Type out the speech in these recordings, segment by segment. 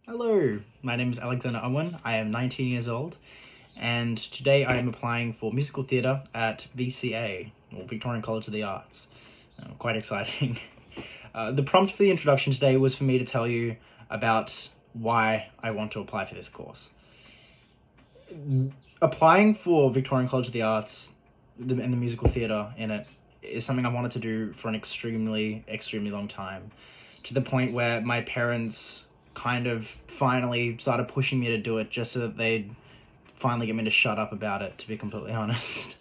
Hello, my name is Alexander Unwin. I am 19 years old, and today I am applying for musical theatre at VCA, or Victorian College of the Arts. Quite exciting. The prompt for the introduction today was for me to tell you about why I want to apply for this course. Applying for Victorian College of the Arts and the musical theatre in it is something I wanted to do for an extremely long time, to the point where my parents kind of finally started pushing me to do it just so that they'd finally get me to shut up about it, to be completely honest.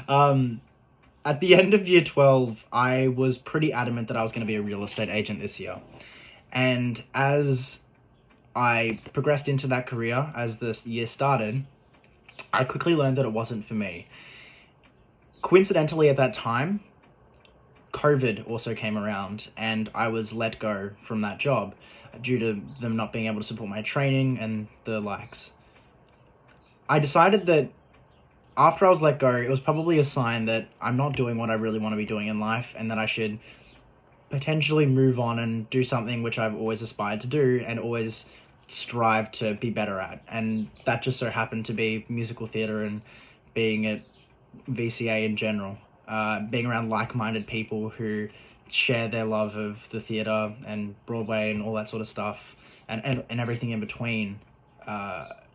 At the end of year 12, I was pretty adamant that I was going to be a real estate agent this year. And as I progressed into that career, as this year started, I quickly learned that it wasn't for me. Coincidentally, at that time, COVID also came around and I was let go from that job due to them not being able to support my training and the likes. I decided that after I was let go, it was probably a sign that I'm not doing what I really want to be doing in life and that I should potentially move on and do something which I've always aspired to do and always strive to be better at. And that just so happened to be musical theatre and being at VCA in general. Being around like-minded people who share their love of the theatre and Broadway and all that sort of stuff and everything in between.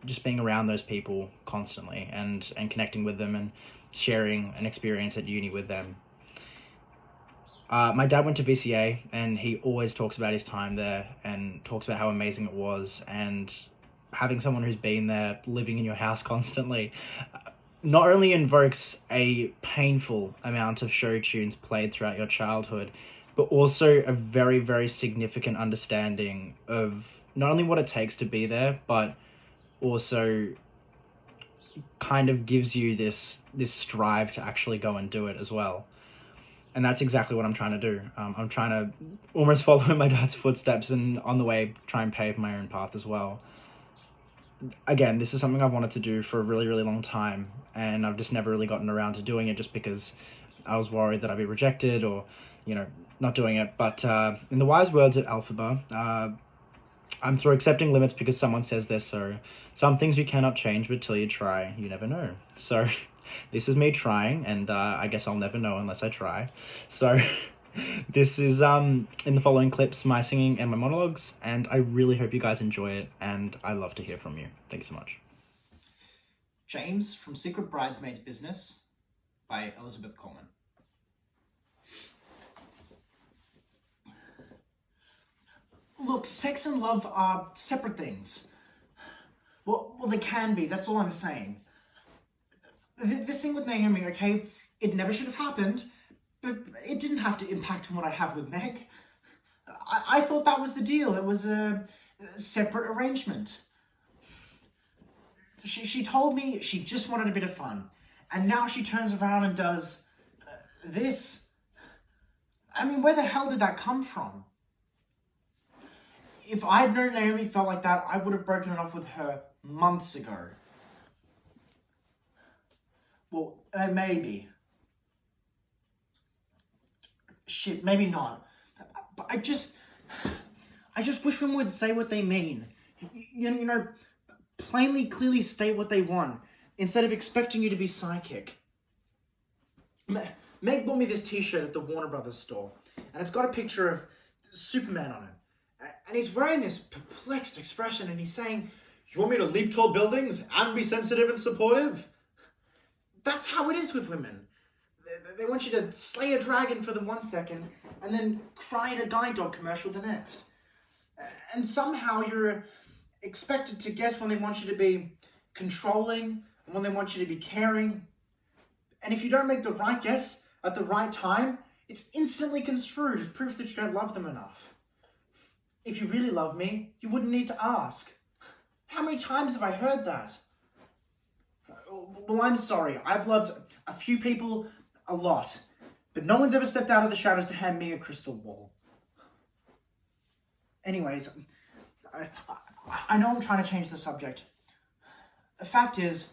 Just being around those people constantly and connecting with them and sharing an experience at uni with them. My dad went to VCA and he always talks about his time there and talks about how amazing it was, and having someone who's been there living in your house constantly not only invokes a painful amount of show tunes played throughout your childhood, but also a very significant understanding of not only what it takes to be there, but also kind of gives you this strive to actually go and do it as well. And that's exactly what I'm trying to do. I'm trying to almost follow in my dad's footsteps and on the way try and pave my own path as well. Again, this is something I've wanted to do for a really long time, and I've just never really gotten around to doing it just because I was worried that I'd be rejected or, not doing it. But in the wise words of Alphaba, I'm through accepting limits because someone says they're so. Some things you cannot change, but till you try, you never know. So this is me trying, and I guess I'll never know unless I try. So this is, in the following clips, my singing and my monologues, and I really hope you guys enjoy it, and I love to hear from you. Thank you so much. James from Secret Bridesmaids Business by Elizabeth Coleman. Look, sex and love are separate things. Well, they can be, that's all I'm saying. This thing with Naomi, okay, it never should have happened, but it didn't have to impact on what I have with Meg. I thought that was the deal. It was a separate arrangement. She told me she just wanted a bit of fun, and now she turns around and does this. I mean, where the hell did that come from? If I'd known Naomi felt like that, I would have broken it off with her months ago. Well, maybe. Shit, maybe not. But I just wish women would say what they mean. Plainly, clearly state what they want, instead of expecting you to be psychic. Meg bought me this t-shirt at the Warner Brothers store, and it's got a picture of Superman on it. And he's wearing this perplexed expression, and he's saying, "You want me to leap tall buildings and be sensitive and supportive?" That's how it is with women. They want you to slay a dragon for the 1 second, and then cry in a guide dog commercial the next. And somehow you're expected to guess when they want you to be controlling and when they want you to be caring. And if you don't make the right guess at the right time, it's instantly construed as proof that you don't love them enough. If you really love me, you wouldn't need to ask. How many times have I heard that? Well, I'm sorry. I've loved a few people a lot, but no one's ever stepped out of the shadows to hand me a crystal ball. Anyways, I know I'm trying to change the subject. The fact is,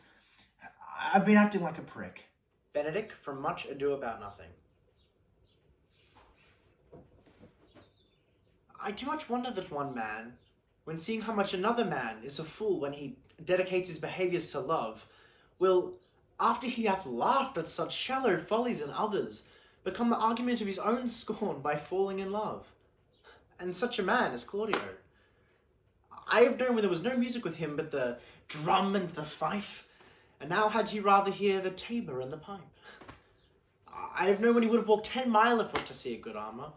I've been acting like a prick. Benedict from Much Ado About Nothing. I do much wonder that one man, when seeing how much another man is a fool when he dedicates his behaviours to love, will, after he hath laughed at such shallow follies in others, become the argument of his own scorn by falling in love. And such a man is Claudio. I have known when there was no music with him but the drum and the fife, and now had he rather hear the tabor and the pipe. I have known when he would have walked 10 mile afoot to see a good armour,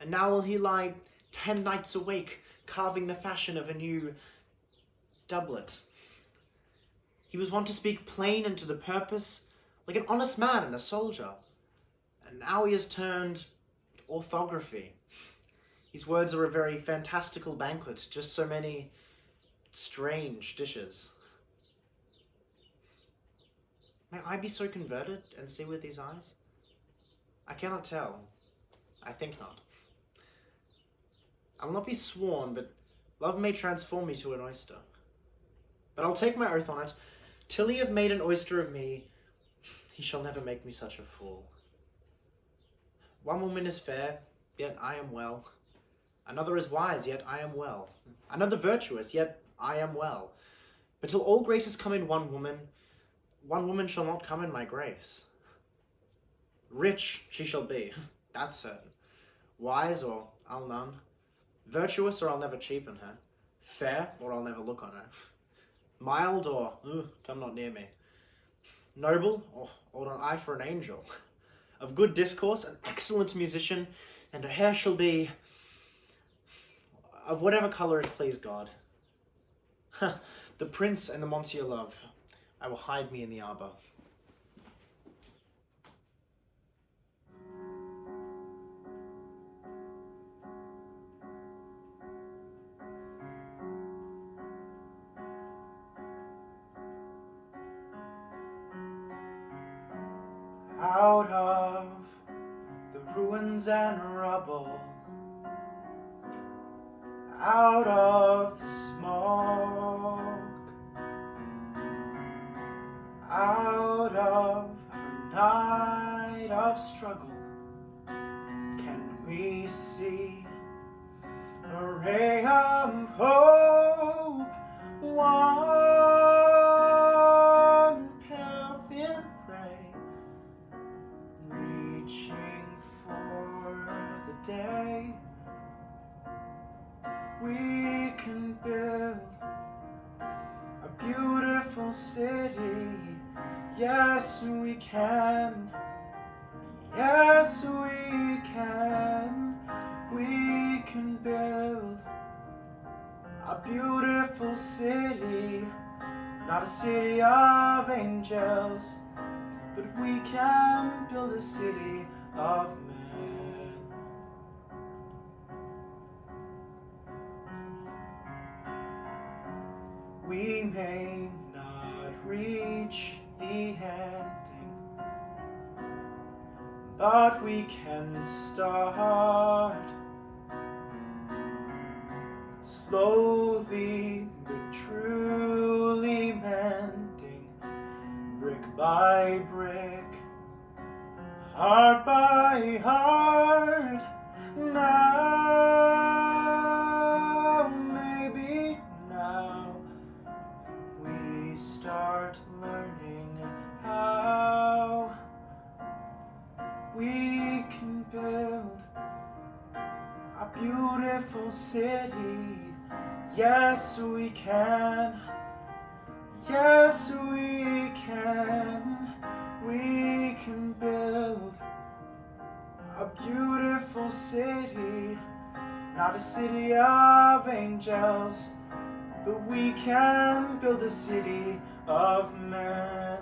and now will he lie 10 nights awake, carving the fashion of a new doublet. He was wont to speak plain and to the purpose, like an honest man and a soldier, and now he has turned orthography. His words are a very fantastical banquet, just so many strange dishes. May I be so converted and see with these eyes? I cannot tell. I think not. I will not be sworn, but love may transform me to an oyster. But I'll take my oath on it, till he have made an oyster of me, he shall never make me such a fool. One woman is fair, yet I am well. Another is wise, yet I am well. Another virtuous, yet I am well. But till all graces come in one woman shall not come in my grace. Rich she shall be, that's certain. Wise, or I'll none. Virtuous, or I'll never cheapen her. Fair, or I'll never look on her. Mild, or come not near me. Noble, or not I for an angel. Of good discourse, an excellent musician, and her hair shall be of whatever colour it please God. The prince and the monsieur love, I will hide me in the arbour. Out of the ruins and rubble, out of the smoke, out of a night of struggle, can we see a ray of hope? One pale thin ray, reaching for the day. We can build a beautiful city. Yes, we can. Yes, we can. We can build a beautiful city. Not a city of angels, but we can build a city of men. We may not reach the ending, but we can start. Slowly but truly mending, brick by brick, heart by heart. Now, maybe now, we start learning how we can build a beautiful city. Yes, we can. Yes, we can. We can build a beautiful city. Not a city of angels, but we can build a city of men.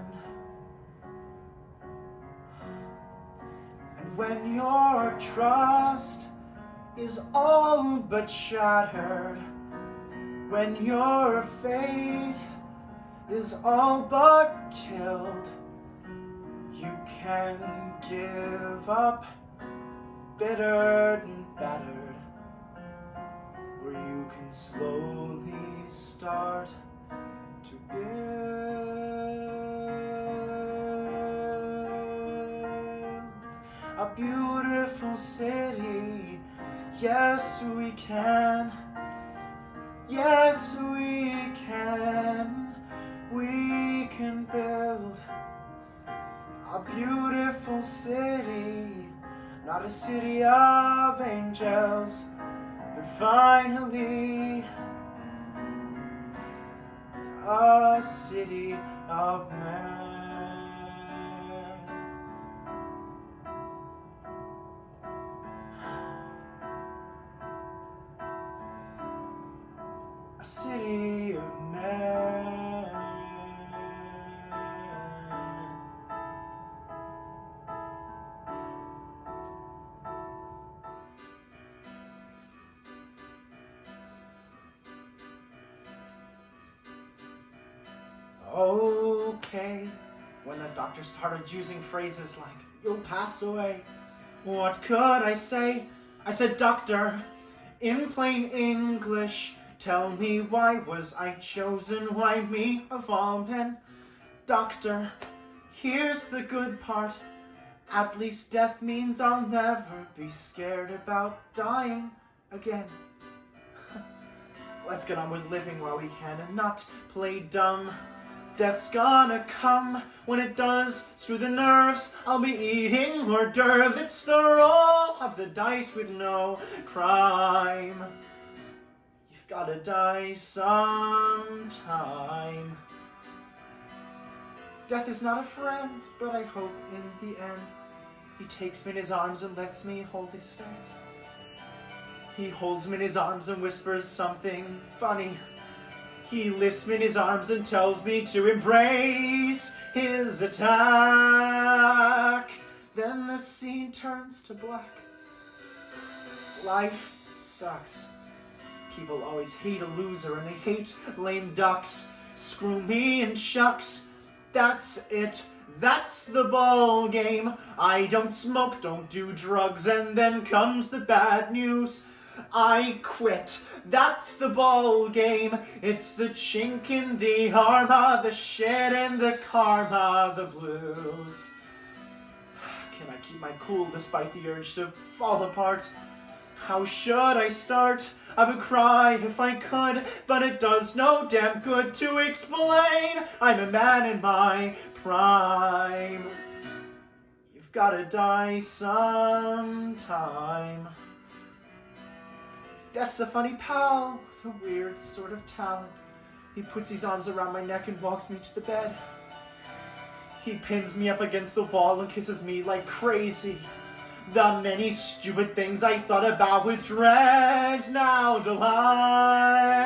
And when your trust is all but shattered, when your faith is all but killed, you can give up, bittered and battered, where you can slowly start to build a beautiful city. Yes, we can. Yes, we can build a beautiful city, not a city of angels, but finally a city of men. A city of men. Okay, when the doctor started using phrases like, "You'll pass away," what could I say? I said, "Doctor, in plain English, tell me, why was I chosen? Why me of all men? Doctor, here's the good part. At least death means I'll never be scared about dying again. Let's get on with living while we can and not play dumb. Death's gonna come. When it does, screw the nerves. I'll be eating hors d'oeuvres. It's the roll of the dice with no crime. You've gotta die sometime. Death is not a friend, but I hope in the end he takes me in his arms and lets me hold his face. He holds me in his arms and whispers something funny. He lifts me in his arms and tells me to embrace his attack. Then the scene turns to black. Life sucks. People always hate a loser and they hate lame ducks. Screw me and shucks. That's it. That's the ball game. I don't smoke, don't do drugs, and then comes the bad news. I quit. That's the ball game. It's the chink in the armor, the shit and the karma, the blues. Can I keep my cool despite the urge to fall apart? How should I start? I would cry if I could, but it does no damn good to explain. I'm a man in my prime. You've gotta die sometime. Death's a funny pal with a weird sort of talent. He puts his arms around my neck and walks me to the bed. He pins me up against the wall and kisses me like crazy. The many stupid things I thought about with dread now delight.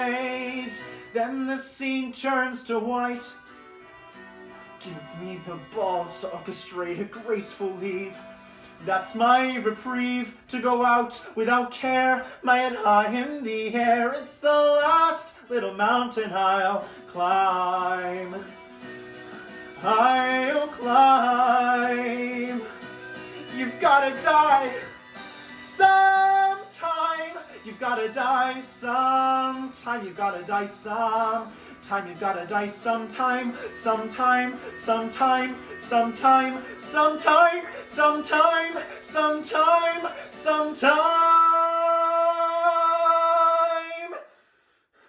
Then the scene turns to white. Give me the balls to orchestrate a graceful leave. That's my reprieve, to go out without care, my head high in the air. It's the last little mountain I'll climb. I'll climb. You've gotta die sometime. You've gotta die sometime. You've gotta die sometime. You've gotta die sometime. Sometime. Sometime. Sometime. Sometime. Sometime. Sometime. Sometime.